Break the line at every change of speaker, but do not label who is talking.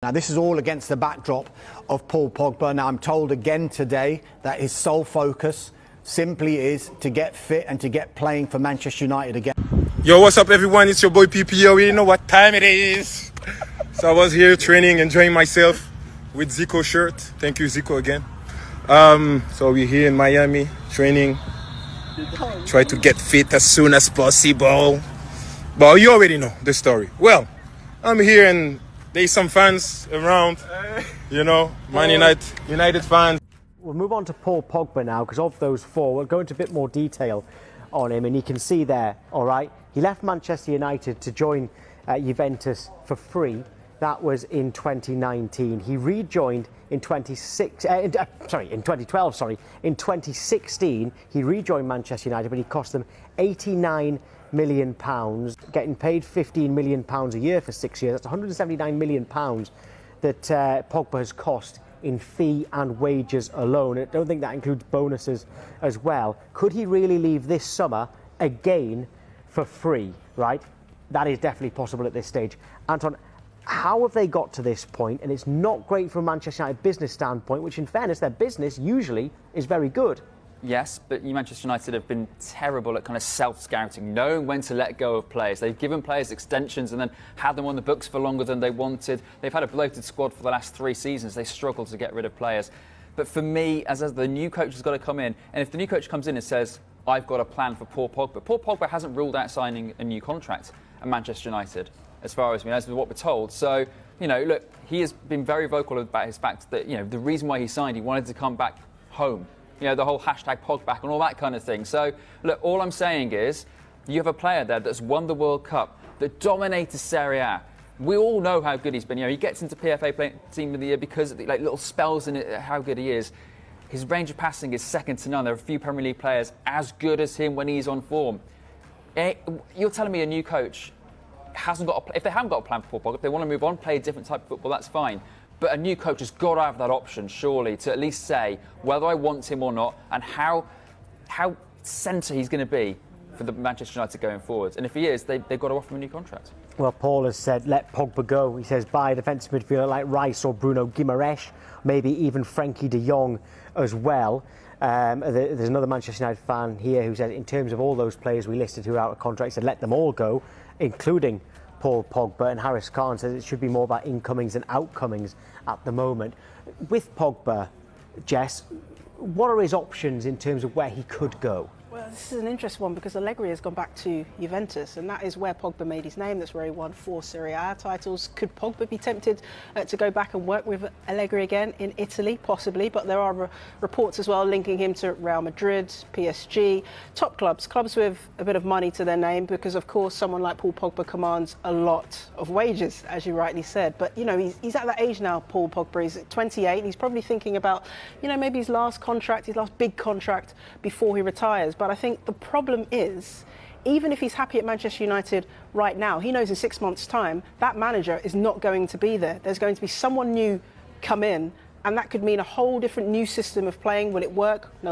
Now, this is all against the backdrop of Paul Pogba. Now, I'm told again today that his sole focus simply is to get fit and to get playing for Manchester United again.
Yo, what's up, everyone? It's your boy PPO. You know what time it is. So I was here training, enjoying myself with Zico shirt. Thank you, Zico, again. So we're here in Miami training. Try to get fit as soon as possible. But you already know the story. Well, I'm here and there's some fans around, you know, Man United fans.
We'll move on to Paul Pogba now, because of those four, we'll go into a bit more detail on him, and you can see there, all right, he left Manchester United to join Juventus for free. That was in 2019. He rejoined in 2012, sorry. In 2016, he rejoined Manchester United, but he cost them £89 million, getting paid £15 million a year for 6 years. That's £179 million that Pogba has cost in fee and wages alone. I don't think that includes bonuses as well. Could he really leave this summer again for free, right? That is definitely possible at this stage. Anton, how have they got to this point? And it's not great from a Manchester United business standpoint, which in fairness, their business usually is very good.
Yes, but Manchester United have been terrible at kind of self-scouting, knowing when to let go of players. They've given players extensions and then had them on the books for longer than they wanted. They've had a bloated squad for the last 3 seasons. They struggle to get rid of players. But for me, as the new coach has got to come in, and if the new coach comes in and says, I've got a plan for Paul Pogba hasn't ruled out signing a new contract at Manchester United, as far as we know, as what we're told. So, you know, look, he has been very vocal about his fact that, you know, the reason why he signed, he wanted to come back home. You know, the whole hashtag Pogback and all that kind of thing. So, look, all I'm saying is you have a player there that's won the World Cup, that dominated Serie A. We all know how good he's been. You know, he gets into PFA Team of the Year because of the, like, little spells in it, how good he is. His range of passing is second to none. There are a few Premier League players as good as him when he's on form. You're telling me a new coach hasn't got if they haven't got a plan for Paul Pogba, if they want to move on, play a different type of football, that's fine. But a new coach has got to have that option, surely, to at least say whether I want him or not and how centre he's going to be for the Manchester United going forward. And if he is, they've got to offer him a new contract.
Well, Paul has said, let Pogba go. He says, buy a defensive midfielder like Rice or Bruno Guimaraes, maybe even Frankie de Jong as well. There's another Manchester United fan here who said, in terms of all those players we listed who are out of contract, he said, let them all go, including Paul Pogba. And Harris Khan says it should be more about incomings and outcomings at the moment. With Pogba, Jess, what are his options in terms of where he could go?
Well, this is an interesting one because Allegri has gone back to Juventus, and that is where Pogba made his name. That's where he won 4 Serie A titles. Could Pogba be tempted to go back and work with Allegri again in Italy? Possibly, but there are reports as well linking him to Real Madrid, PSG, top clubs with a bit of money to their name, because of course someone like Paul Pogba commands a lot of wages, as you rightly said. But you know, he's at that age now, Paul Pogba. He's 28. He's probably thinking about, you know, maybe his last big contract before he retires. But I think the problem is, even if he's happy at Manchester United right now, he knows in 6 months' time that manager is not going to be there. There's going to be someone new come in, and that could mean a whole different new system of playing. Will it work? No one